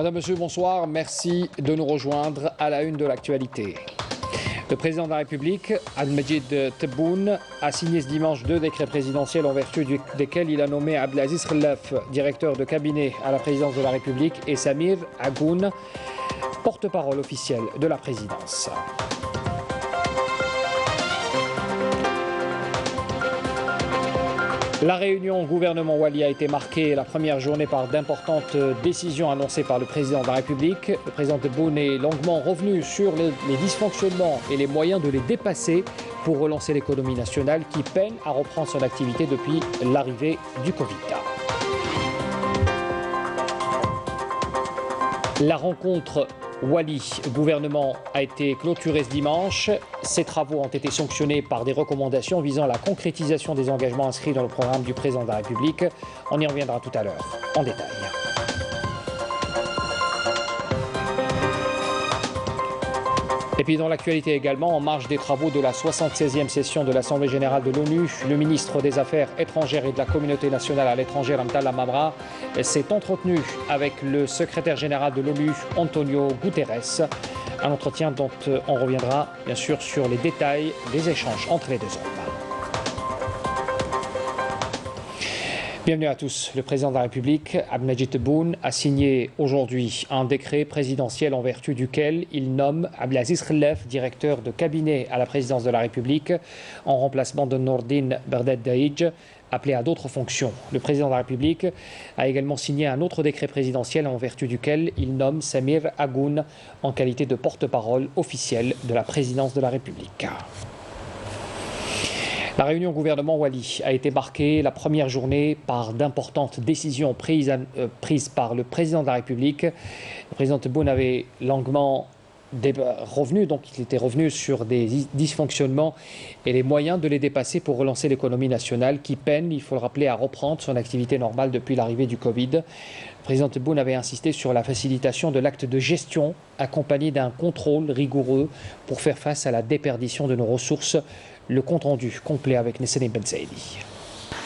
Madame, Monsieur, bonsoir. Merci de nous rejoindre à la une de l'actualité. Le président de la République, Abdelmajid Tebboune, a signé ce dimanche 2 décrets présidentiels en vertu desquels il a nommé Abdelaziz Khelaf, directeur de cabinet à la présidence de la République, et Samir Agoun, porte-parole officiel de la présidence. La réunion gouvernement Wali a été marquée la première journée par d'importantes décisions annoncées par le président de la République. Le président Tebboune est longuement revenu sur les dysfonctionnements et les moyens de les dépasser pour relancer l'économie nationale qui peine à reprendre son activité depuis l'arrivée du Covid. La rencontre Wali-gouvernement a été clôturée ce dimanche. Ces travaux ont été sanctionnés par des recommandations visant à la concrétisation des engagements inscrits dans le programme du président de la République. On y reviendra tout à l'heure en détail. Et puis dans l'actualité également, en marge des travaux de la 76e session de l'Assemblée générale de l'ONU, le ministre des Affaires étrangères et de la communauté nationale à l'étranger, Ramtala Mamra, s'est entretenu avec le secrétaire général de l'ONU, Antonio Guterres. Un entretien dont on reviendra bien sûr sur les détails des échanges entre les deux hommes. Bienvenue à tous. Le président de la République, Abdelmajid Tebboune, a signé aujourd'hui un décret présidentiel en vertu duquel il nomme Abdelaziz Khelaf, directeur de cabinet à la présidence de la République, en remplacement de Nordine Berdad-Daïdj, appelé à d'autres fonctions. Le président de la République a également signé un autre décret présidentiel en vertu duquel il nomme Samir Agoun en qualité de porte-parole officiel de la présidence de la République. La réunion gouvernement Wali a été marquée la première journée par d'importantes décisions prises par le président de la République. Le président Tebboune avait longuement il était revenu sur des dysfonctionnements et les moyens de les dépasser pour relancer l'économie nationale qui peine, il faut le rappeler, à reprendre son activité normale depuis l'arrivée du Covid. Le président Tebboune avait insisté sur la facilitation de l'acte de gestion accompagné d'un contrôle rigoureux pour faire face à la déperdition de nos ressources. Le compte-rendu complet avec Nesseline Ben Saïdi.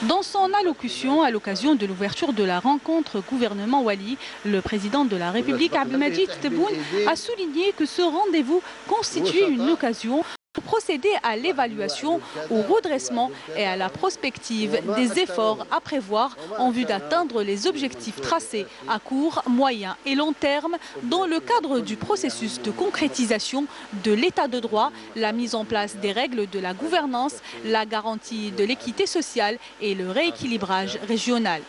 Dans son allocution à l'occasion de l'ouverture de la rencontre gouvernement Wali, le président de la République, Abdelmajid Tebboune, a souligné que ce rendez-vous constitue une occasion pour procéder à l'évaluation, au redressement et à la prospective des efforts à prévoir en vue d'atteindre les objectifs tracés à court, moyen et long terme dans le cadre du processus de concrétisation de l'état de droit, la mise en place des règles de la gouvernance, la garantie de l'équité sociale et le rééquilibrage régional.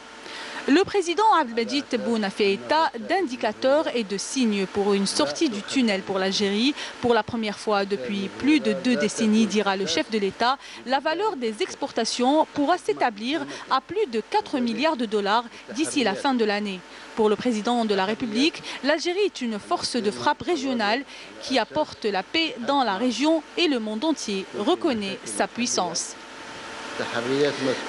Le président Abdelmajid Tebboune a fait état d'indicateurs et de signes pour une sortie du tunnel pour l'Algérie. Pour la première fois depuis plus de 2 décennies, dira le chef de l'État, la valeur des exportations pourra s'établir à plus de 4 milliards de dollars d'ici la fin de l'année. Pour le président de la République, l'Algérie est une force de frappe régionale qui apporte la paix dans la région et le monde entier reconnaît sa puissance.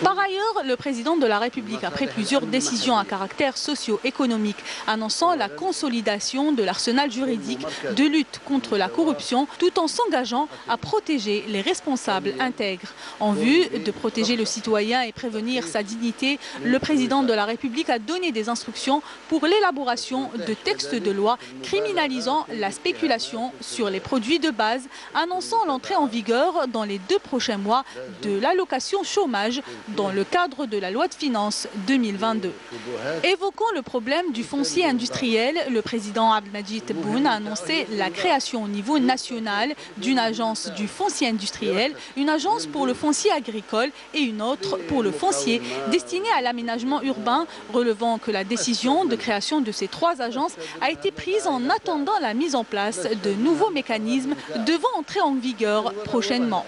Par ailleurs, le président de la République a pris plusieurs décisions à caractère socio-économique, annonçant la consolidation de l'arsenal juridique de lutte contre la corruption, tout en s'engageant à protéger les responsables intègres. En vue de protéger le citoyen et prévenir sa dignité, le président de la République a donné des instructions pour l'élaboration de textes de loi criminalisant la spéculation sur les produits de base, annonçant l'entrée en vigueur dans les 2 prochains mois de l'allocation chômage dans le cadre de la loi de finances 2022. Évoquant le problème du foncier industriel, le président Abdelmajid Tebboune a annoncé la création au niveau national d'une agence du foncier industriel, une agence pour le foncier agricole et une autre pour le foncier destinée à l'aménagement urbain, relevant que la décision de création de ces 3 agences a été prise en attendant la mise en place de nouveaux mécanismes devant entrer en vigueur prochainement.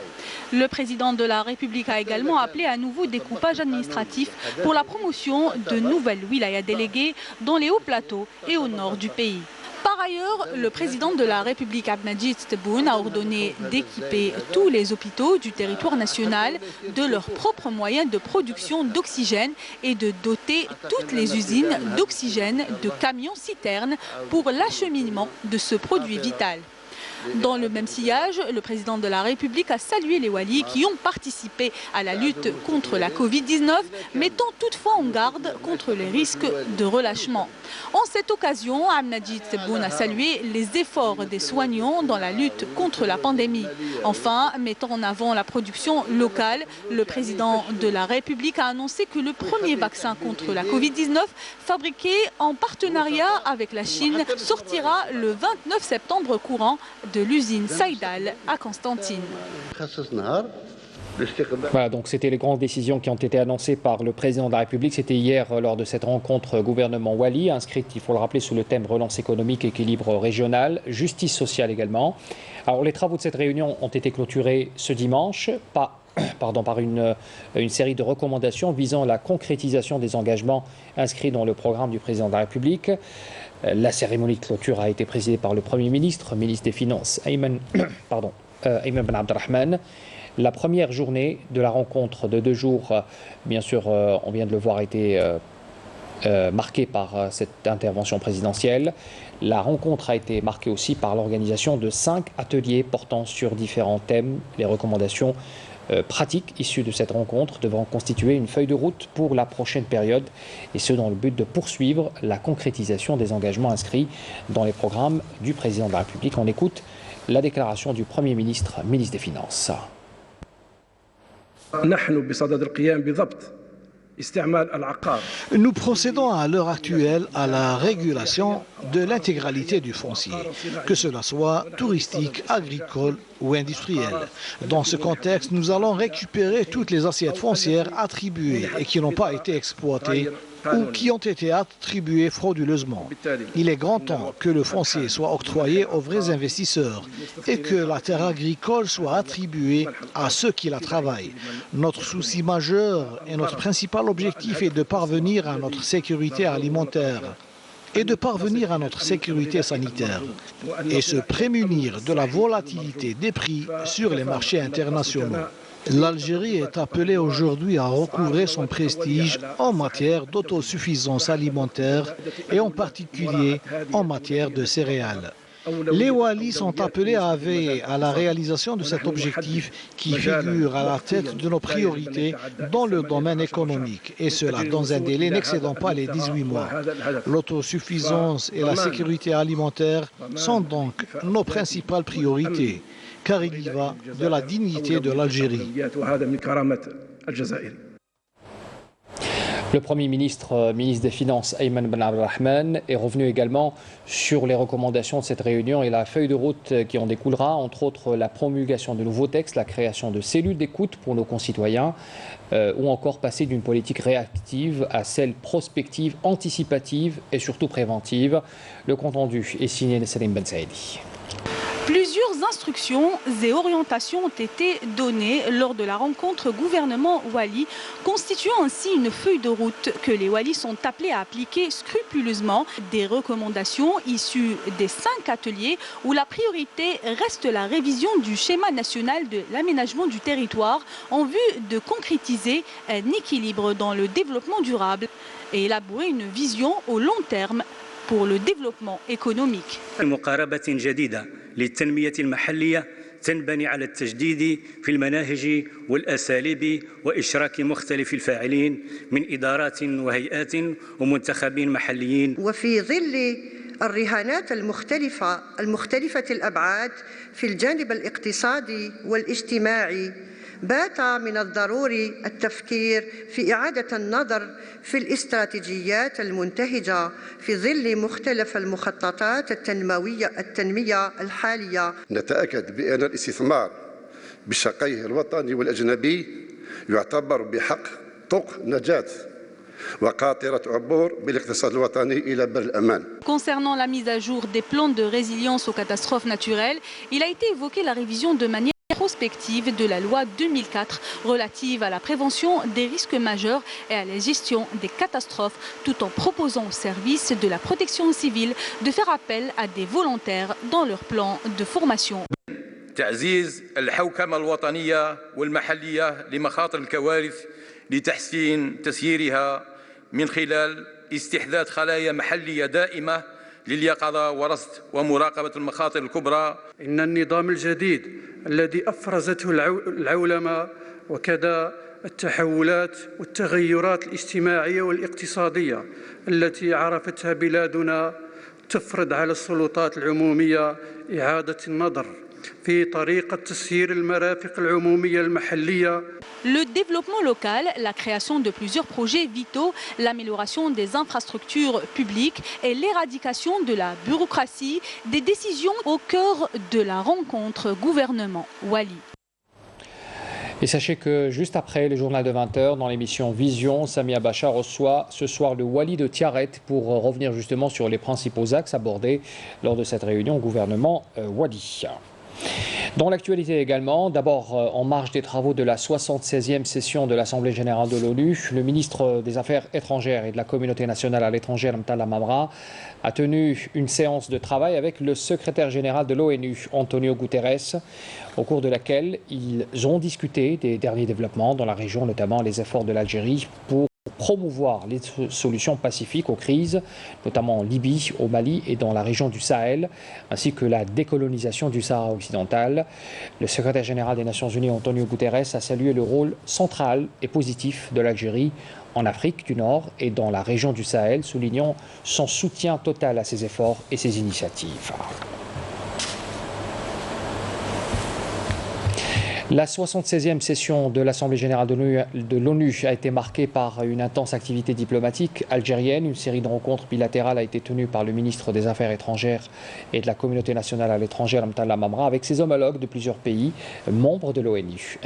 Le président de la République a également appelé à un nouveau découpage administratif pour la promotion de nouvelles wilayas déléguées dans les hauts plateaux et au nord du pays. Par ailleurs, le président de la République, Abdelmajid Tebboune, a ordonné d'équiper tous les hôpitaux du territoire national de leurs propres moyens de production d'oxygène et de doter toutes les usines d'oxygène de camions-citernes pour l'acheminement de ce produit vital. Dans le même sillage, le président de la République a salué les walis qui ont participé à la lutte contre la Covid-19, mettant toutefois en garde contre les risques de relâchement. En cette occasion, Abdelmajid Tebboune a salué les efforts des soignants dans la lutte contre la pandémie. Enfin, mettant en avant la production locale, le président de la République a annoncé que le premier vaccin contre la Covid-19, fabriqué en partenariat avec la Chine, sortira le 29 septembre courant de l'usine Saïdal à Constantine. Voilà, donc c'était les grandes décisions qui ont été annoncées par le président de la République. C'était hier lors de cette rencontre gouvernement Wali, inscrite, il faut le rappeler, sous le thème relance économique, équilibre régional, justice sociale également. Alors les travaux de cette réunion ont été clôturés ce dimanche par une série de recommandations visant la concrétisation des engagements inscrits dans le programme du président de la République. La cérémonie de clôture a été présidée par le Premier ministre, ministre des Finances, Ayman Ben Abdelrahman. La première journée de la rencontre de 2 jours, bien sûr, on vient de le voir, a été marquée par cette intervention présidentielle. La rencontre a été marquée aussi par l'organisation de 5 ateliers portant sur différents thèmes. Les recommandations pratiques issues de cette rencontre devront constituer une feuille de route pour la prochaine période, et ce dans le but de poursuivre la concrétisation des engagements inscrits dans les programmes du président de la République. On écoute la déclaration du Premier ministre, ministre des Finances. Nous procédons à l'heure actuelle à la régulation de l'intégralité du foncier, que cela soit touristique, agricole ou industriel. Dans ce contexte, nous allons récupérer toutes les assiettes foncières attribuées et qui n'ont pas été exploitées ou qui ont été attribuées frauduleusement. Il est grand temps que le foncier soit octroyé aux vrais investisseurs et que la terre agricole soit attribuée à ceux qui la travaillent. Notre souci majeur et notre principal objectif est de parvenir à notre sécurité alimentaire et de parvenir à notre sécurité sanitaire et se prémunir de la volatilité des prix sur les marchés internationaux. L'Algérie est appelée aujourd'hui à recouvrer son prestige en matière d'autosuffisance alimentaire et en particulier en matière de céréales. Les Walis sont appelés à veiller à la réalisation de cet objectif qui figure à la tête de nos priorités dans le domaine économique, et cela dans un délai n'excédant pas les 18 mois. L'autosuffisance et la sécurité alimentaire sont donc nos principales priorités, car il y va de la dignité de l'Algérie. Le Premier ministre, ministre des Finances, Ayman Ben Abdelrahman, est revenu également sur les recommandations de cette réunion et la feuille de route qui en découlera, entre autres la promulgation de nouveaux textes, la création de cellules d'écoute pour nos concitoyens, ou encore passer d'une politique réactive à celle prospective, anticipative et surtout préventive. Le compte-rendu est signé de Salim Ben Saïdi. Plusieurs instructions et orientations ont été données lors de la rencontre gouvernement-Wali, constituant ainsi une feuille de route que les Walis sont appelés à appliquer scrupuleusement. Des recommandations issues des 5 ateliers où la priorité reste la révision du schéma national de l'aménagement du territoire en vue de concrétiser un équilibre dans le développement durable et élaborer une vision au long terme pour le développement économique. للتنمية المحلية تنبني على التجديد في المناهج والأساليب وإشراك مختلف الفاعلين من إدارات وهيئات ومنتخبين محليين. وفي ظل الرهانات المختلفة الأبعاد في الجانب الاقتصادي والاجتماعي، بات من الضروري التفكير في إعادة النظر في الاستراتيجيات المنتهجة في ظل مختلف المخططات التنمية الحالية. نتأكد بأن الاستثمار بشقيه الوطني والأجنبي يعتبر بحق طوق نجاة وقاطرة عبور بالاقتصاد الوطني إلى بر الأمان. Concernant la mise à jour des plans de résilience aux catastrophes naturelles, il a été évoqué la révision de manière prospective de la loi 2004 relative à la prévention des risques majeurs et à la gestion des catastrophes, tout en proposant aux services de la protection civile de faire appel à des volontaires dans leur plan de formation. تعزيز الحوكمة الوطنية والمحلية لمخاطر الكوارث لتحسين تسييرها من خلال استحداث خلايا محلية دائمة لليقظة ورصد ومراقبة المخاطر الكبرى. إن النظام الجديد الذي أفرزته العولمة وكذا التحولات والتغيرات الاجتماعية والاقتصادية التي عرفتها بلادنا تفرض على السلطات العمومية إعادة النظر في طريقة تسيير المرافق العمومية المحلية. Le développement local, la création de plusieurs projets vitaux, l'amélioration des infrastructures publiques et l'éradication de la bureaucratie, des décisions au cœur de la rencontre gouvernement-Wali. Et sachez que juste après le journal de 20h, dans l'émission Vision, Samia Bacha reçoit ce soir le Wali de Tiaret pour revenir justement sur les principaux axes abordés lors de cette réunion gouvernement Wali. Dans l'actualité également, d'abord en marge des travaux de la 76e session de l'Assemblée générale de l'ONU, le ministre des Affaires étrangères et de la communauté nationale à l'étranger, Ramtane Lamamra, a tenu une séance de travail avec le secrétaire général de l'ONU, Antonio Guterres, au cours de laquelle ils ont discuté des derniers développements dans la région, notamment les efforts de l'Algérie pour promouvoir les solutions pacifiques aux crises, notamment en Libye, au Mali et dans la région du Sahel, ainsi que la décolonisation du Sahara occidental. Le secrétaire général des Nations Unies, Antonio Guterres, a salué le rôle central et positif de l'Algérie en Afrique du Nord et dans la région du Sahel, soulignant son soutien total à ses efforts et ses initiatives. La 76e session de l'Assemblée générale de l'ONU a été marquée par une intense activité diplomatique algérienne. Une série de rencontres bilatérales a été tenue par le ministre des Affaires étrangères et de la communauté nationale à l'étranger, Ramtane Lamamra, avec ses homologues de plusieurs pays membres de l'ONU.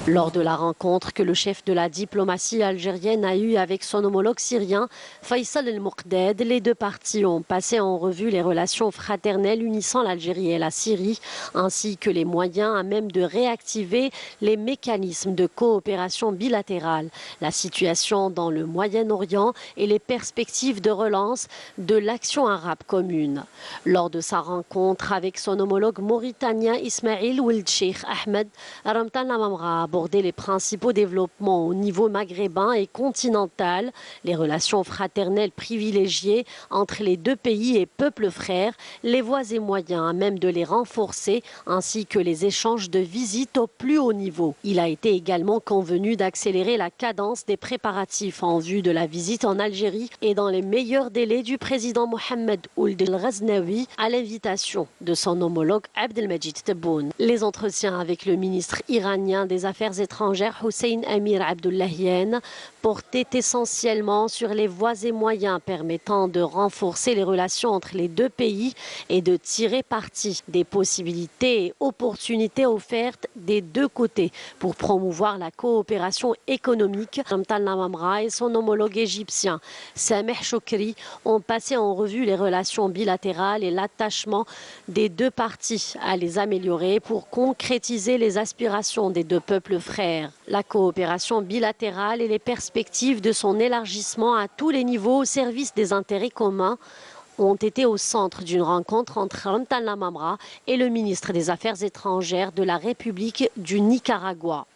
Lors de la rencontre que le chef de la diplomatie algérienne a eue avec son homologue syrien, Faisal El-Moqdad, les deux parties ont passé en revue les relations fraternelles unissant l'Algérie et la Syrie, ainsi que les moyens à même de réactiver les mécanismes de coopération bilatérale, la situation dans le Moyen-Orient et les perspectives de relance de l'action arabe commune. Lors de sa rencontre avec son homologue mauritanien Ismail Ould Cheikh Ahmed, Ramtane Lamamra a abordé les principaux développements au niveau maghrébin et continental, les relations fraternelles privilégiées entre les deux pays et peuples frères, les voies et moyens à même de les renforcer, ainsi que les échanges de visites au plus haut niveau. Il a été également convenu d'accélérer la cadence des préparatifs en vue de la visite en Algérie et dans les meilleurs délais du président Mohamed Ould El-Ghaznaoui à l'invitation de son homologue Abdelmajid Tebboune. Les entretiens avec le ministre iranien des Affaires étrangères Hussein Amir Abdullahian portaient essentiellement sur les voies et moyens permettant de renforcer les relations entre les deux pays et de tirer parti des possibilités et opportunités offertes des deux côtés pour promouvoir la coopération économique. Ramtane Lamamra et son homologue égyptien Sameh Choukri ont passé en revue les relations bilatérales et l'attachement des deux parties à les améliorer pour concrétiser les aspirations des deux peuples frères. La coopération bilatérale et les perspectives de son élargissement à tous les niveaux au service des intérêts communs ont été au centre d'une rencontre entre Ramtane Lamamra et le ministre des Affaires étrangères de la République du Nicaragua.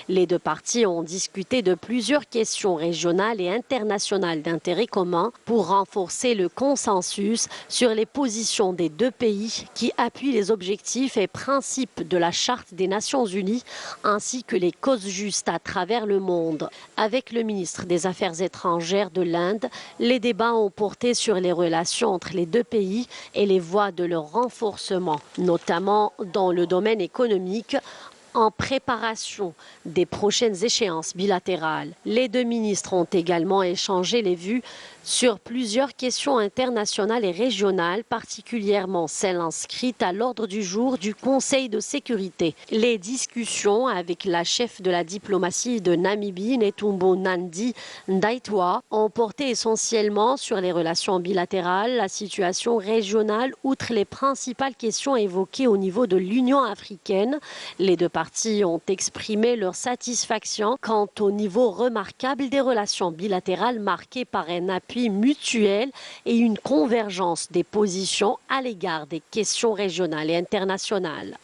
Les deux parties ont discuté de plusieurs questions régionales et internationales d'intérêt commun pour renforcer le consensus sur les positions des deux pays qui appuient les objectifs et principes de la Charte des Nations Unies ainsi que les causes justes à travers le monde. Avec le ministre des Affaires étrangères de l'Inde, les débats ont porté sur les relations entre les deux pays et les voies de leur renforcement, notamment dans le domaine économique, en préparation des prochaines échéances bilatérales. Les deux ministres ont également échangé les vues sur plusieurs questions internationales et régionales, particulièrement celles inscrites à l'ordre du jour du Conseil de sécurité. Les discussions avec la chef de la diplomatie de Namibie, Netumbo Nandi Ndaitwah, ont porté essentiellement sur les relations bilatérales, la situation régionale, outre les principales questions évoquées au niveau de l'Union africaine. Les deux parties ont exprimé leur satisfaction quant au niveau remarquable des relations bilatérales marquées par un appui mutuel et une convergence des positions à l'égard des questions régionales et internationales.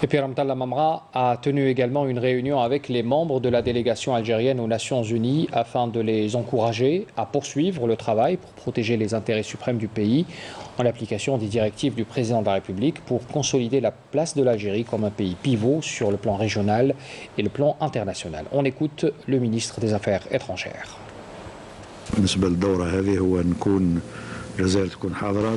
Et puis Ramtallah Mamra a tenu également une réunion avec les membres de la délégation algérienne aux Nations Unies afin de les encourager à poursuivre le travail pour protéger les intérêts suprêmes du pays en application des directives du président de la République pour consolider la place de l'Algérie comme un pays pivot sur le plan régional et le plan international. On écoute le ministre des Affaires étrangères.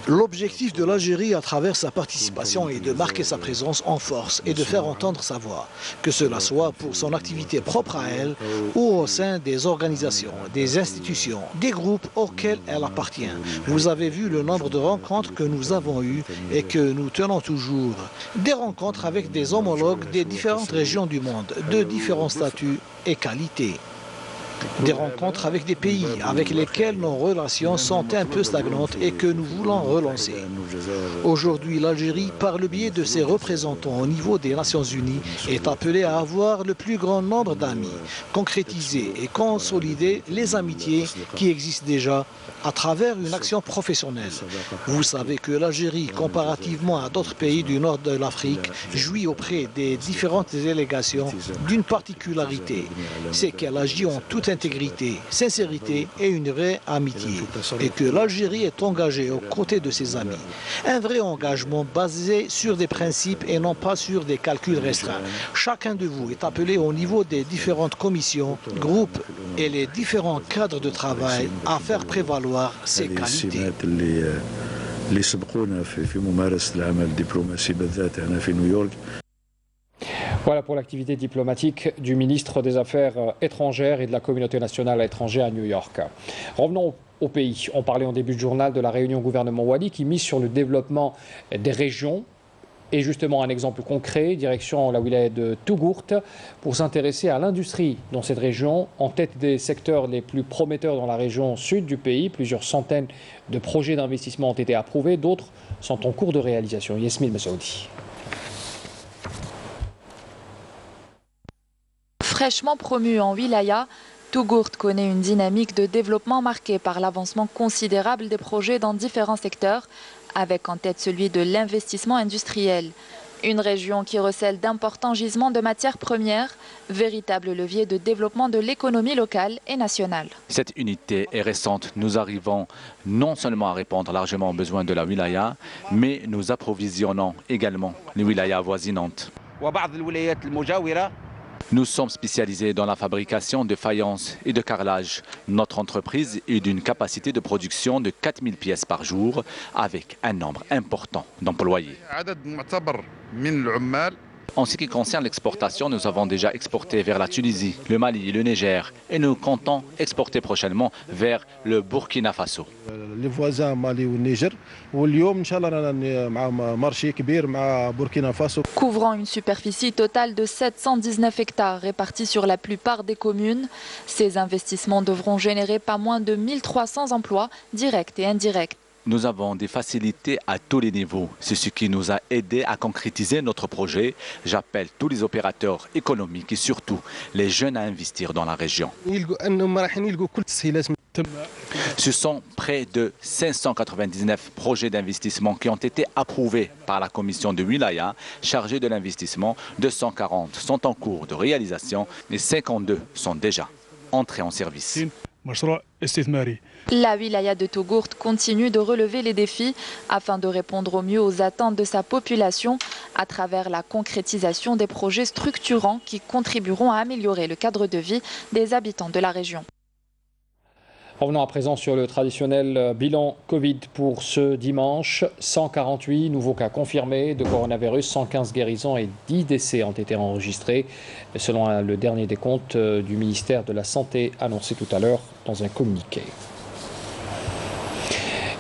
L'objectif de l'Algérie à travers sa participation est de marquer sa présence en force et de faire entendre sa voix, que cela soit pour son activité propre à elle ou au sein des organisations, des institutions, des groupes auxquels elle appartient. Vous avez vu le nombre de rencontres que nous avons eues et que nous tenons toujours. Des rencontres avec des homologues des différentes régions du monde, de différents statuts et qualités. Des rencontres avec des pays avec lesquels nos relations sont un peu stagnantes et que nous voulons relancer. Aujourd'hui, l'Algérie, par le biais de ses représentants au niveau des Nations Unies, est appelée à avoir le plus grand nombre d'amis, concrétiser et consolider les amitiés qui existent déjà à travers une action professionnelle. Vous savez que l'Algérie, comparativement à d'autres pays du nord de l'Afrique, jouit auprès des différentes délégations d'une particularité, c'est qu'elle agit en toute intégrité, sincérité et une vraie amitié, et que l'Algérie est engagée aux côtés de ses amis. Un vrai engagement basé sur des principes et non pas sur des calculs restreints. Chacun de vous est appelé au niveau des différentes commissions, groupes et les différents cadres de travail à faire prévaloir ses qualités. Voilà pour l'activité diplomatique du ministre des Affaires étrangères et de la communauté nationale à l'étranger à New York. Revenons au pays. On parlait en début de journal de la réunion gouvernement Wali qui mise sur le développement des régions. Et justement un exemple concret, direction la wilaya de Tougourt, pour s'intéresser à l'industrie dans cette région, en tête des secteurs les plus prometteurs dans la région sud du pays. Plusieurs centaines de projets d'investissement ont été approuvés, d'autres sont en cours de réalisation. Yasmine Massoudi. Fraîchement promu en wilaya, Tougourt connaît une dynamique de développement marquée par l'avancement considérable des projets dans différents secteurs, avec en tête celui de l'investissement industriel. Une région qui recèle d'importants gisements de matières premières, véritable levier de développement de l'économie locale et nationale. Cette unité est récente. Nous arrivons non seulement à répondre largement aux besoins de la wilaya, mais nous approvisionnons également les wilayas avoisinantes. Nous sommes spécialisés dans la fabrication de faïences et de carrelage. Notre entreprise est d'une capacité de production de 4000 pièces par jour avec un nombre important d'employés. En ce qui concerne l'exportation, nous avons déjà exporté vers la Tunisie, le Mali et le Niger et nous comptons exporter prochainement vers le Burkina Faso. Les voisins Mali ou Niger, couvrant une superficie totale de 719 hectares répartis sur la plupart des communes, ces investissements devront générer pas moins de 1300 emplois directs et indirects. Nous avons des facilités à tous les niveaux. C'est ce qui nous a aidés à concrétiser notre projet. J'appelle tous les opérateurs économiques et surtout les jeunes à investir dans la région. Ce sont près de 599 projets d'investissement qui ont été approuvés par la commission de wilaya chargée de l'investissement. 240 sont en cours de réalisation et 52 sont déjà entrés en service. La wilaya de Tougourt continue de relever les défis afin de répondre au mieux aux attentes de sa population à travers la concrétisation des projets structurants qui contribueront à améliorer le cadre de vie des habitants de la région. Revenons à présent sur le traditionnel bilan Covid pour ce dimanche. 148 nouveaux cas confirmés de coronavirus, 115 guérisons et 10 décès ont été enregistrés, selon le dernier décompte du ministère de la Santé annoncé tout à l'heure dans un communiqué.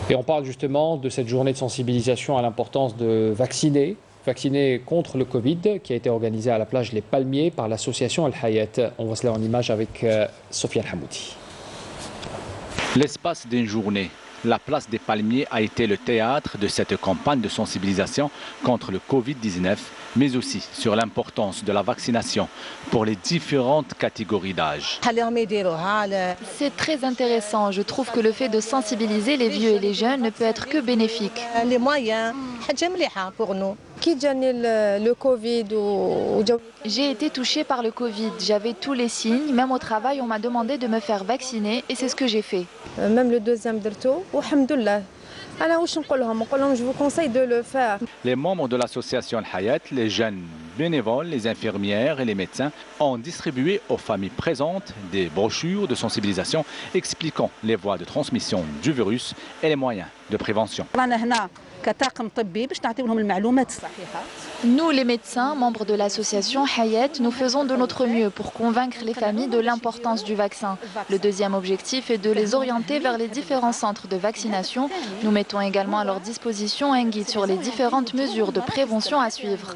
Et on parle justement de cette journée de sensibilisation à l'importance de vacciner contre le Covid qui a été organisée à la plage Les Palmiers par l'association Al-Hayat. On voit cela en image avec Sofiane Hamoudi. L'espace d'une journée, La place des Palmiers a été le théâtre de cette campagne de sensibilisation contre le Covid-19, mais aussi sur l'importance de la vaccination pour les différentes catégories d'âge. C'est très intéressant. Je trouve que le fait de sensibiliser les vieux et les jeunes ne peut être que bénéfique. Les moyens, pour nous. J'ai été touchée par le Covid. J'avais tous les signes. Même au travail, on m'a demandé de me faire vacciner et c'est ce que j'ai fait. Même le deuxième درتو والحمد je vous conseille de le faire. Les membres de l'association Al-Hayat, les jeunes bénévoles, les infirmières et les médecins ont distribué aux familles présentes des brochures de sensibilisation expliquant les voies de transmission du virus et les moyens de prévention. Nous, les médecins, membres de l'association Hayat, nous faisons de notre mieux pour convaincre les familles de l'importance du vaccin. Le deuxième objectif est de les orienter vers les différents centres de vaccination. Nous mettons également à leur disposition un guide sur les différentes mesures de prévention à suivre.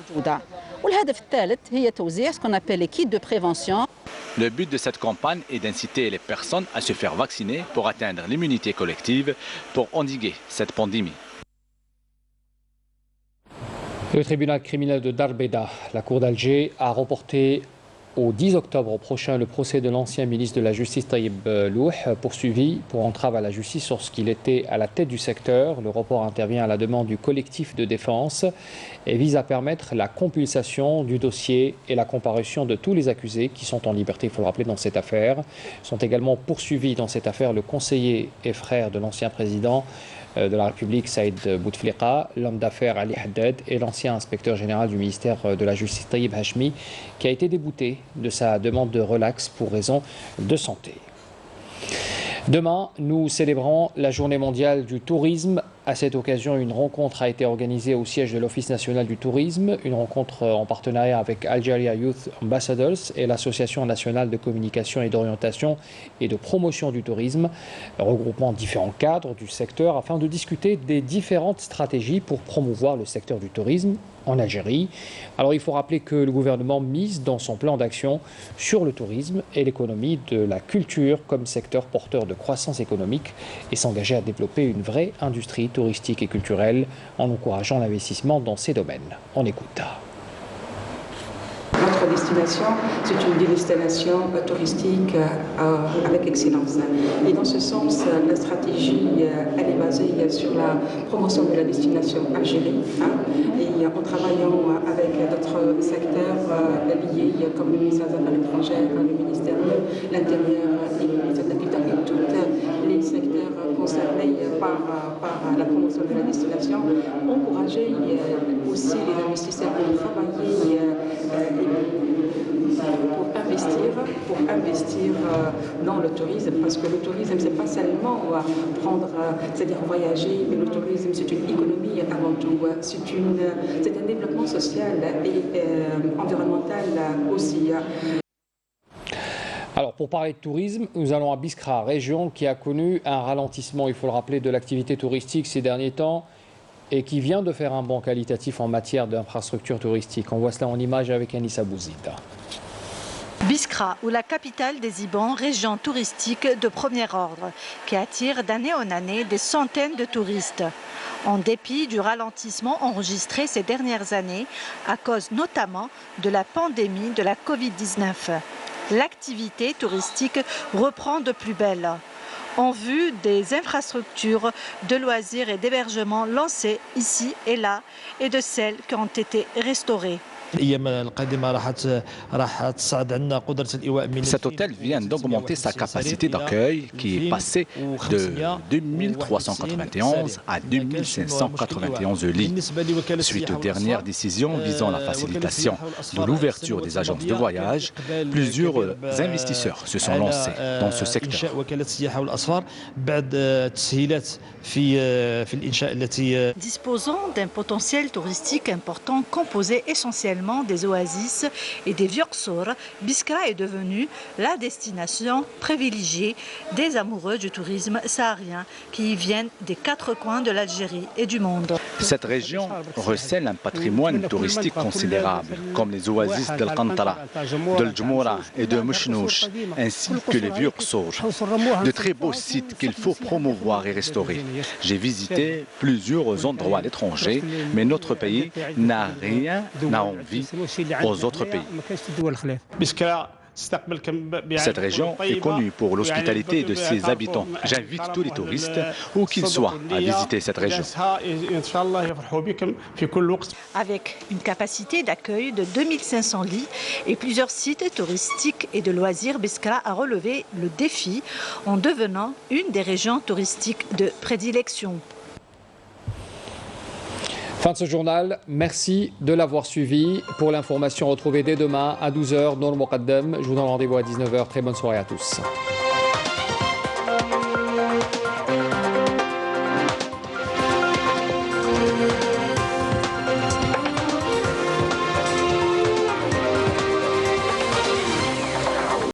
Le but de cette campagne est d'inciter les personnes à se faire vacciner pour atteindre l'immunité collective pour endiguer cette pandémie. Le tribunal criminel de Darbeda, la cour d'Alger, a reporté au 10 octobre prochain le procès de l'ancien ministre de la Justice Taïeb Louh, poursuivi pour entrave à la justice lorsqu'il était à la tête du secteur. Le report intervient à la demande du collectif de défense et vise à permettre la compulsation du dossier et la comparution de tous les accusés qui sont en liberté, il faut le rappeler, dans cette affaire. Sont également poursuivis dans cette affaire le conseiller et frère de l'ancien président de la République, Saïd Bouteflika, l'homme d'affaires Ali Haddad et l'ancien inspecteur général du ministère de la Justice Taïeb Hashmi, qui a été débouté de sa demande de relax pour raison de santé. Demain, nous célébrons la journée mondiale du tourisme. À cette occasion, une rencontre a été organisée au siège de l'Office national du tourisme, une rencontre en partenariat avec Algeria Youth Ambassadors et l'Association nationale de communication et d'orientation et de promotion du tourisme, regroupant différents cadres du secteur afin de discuter des différentes stratégies pour promouvoir le secteur du tourisme en Algérie. Alors il faut rappeler que le gouvernement mise dans son plan d'action sur le tourisme et l'économie de la culture comme secteur porteur de croissance économique et s'engager à développer une vraie industrie touristique et culturelle en encourageant l'investissement dans ces domaines. On écoute. Notre destination, c'est une destination touristique avec excellence. Et dans ce sens, la stratégie, elle est basée sur la promotion de la destination Algérie. Et en travaillant avec d'autres secteurs liés, comme le ministère des Affaires étrangères, le ministère de l'Intérieur et le ministère de l'Agriculture, et tous les secteurs concernés par la promotion de la destination, encourager aussi les investisseurs à travailler pour investir dans le tourisme, parce que le tourisme, c'est pas seulement c'est-à-dire voyager, mais le tourisme, c'est une économie avant tout. C'est un développement social et environnemental aussi. Alors pour parler de tourisme, nous allons à Biskra, région qui a connu un ralentissement, il faut le rappeler, de l'activité touristique ces derniers temps et qui vient de faire un bond qualitatif en matière d'infrastructures touristiques. On voit cela en image avec Anissa Bouzida. Biskra, ou la capitale des Ibans, région touristique de premier ordre, qui attire d'année en année des centaines de touristes. En dépit du ralentissement enregistré ces dernières années, à cause notamment de la pandémie de la Covid-19. L'activité touristique reprend de plus belle, en vue des infrastructures de loisirs et d'hébergement lancées ici et là, et de celles qui ont été restaurées. Cet hôtel vient d'augmenter sa capacité d'accueil qui est passée de 2391 à 2591 lits. Suite aux dernières décisions visant la facilitation de l'ouverture des agences de voyage, plusieurs investisseurs se sont lancés dans ce secteur. Disposant d'un potentiel touristique important composé essentiellement renouvellement des oasis et des vieux Qsor, Biskra est devenue la destination privilégiée des amoureux du tourisme saharien qui y viennent des 4 coins de l'Algérie et du monde. Cette région recèle un patrimoine touristique considérable, comme les oasis d'El Qantara, de Djmoura et de Mouchnouch, ainsi que les vieux Qsor. De très beaux sites qu'il faut promouvoir et restaurer. J'ai visité plusieurs endroits à l'étranger, mais notre pays n'a rien à envier aux autres pays. Cette région est connue pour l'hospitalité de ses habitants. J'invite tous les touristes, où qu'ils soient, à visiter cette région. Avec une capacité d'accueil de 2500 lits et plusieurs sites touristiques et de loisirs, Biskra a relevé le défi en devenant une des régions touristiques de prédilection. Fin de ce journal, merci de l'avoir suivi. Pour l'information, retrouvez dès demain à 12h dans le Moqaddam. Je vous donne rendez-vous à 19h. Très bonne soirée à tous.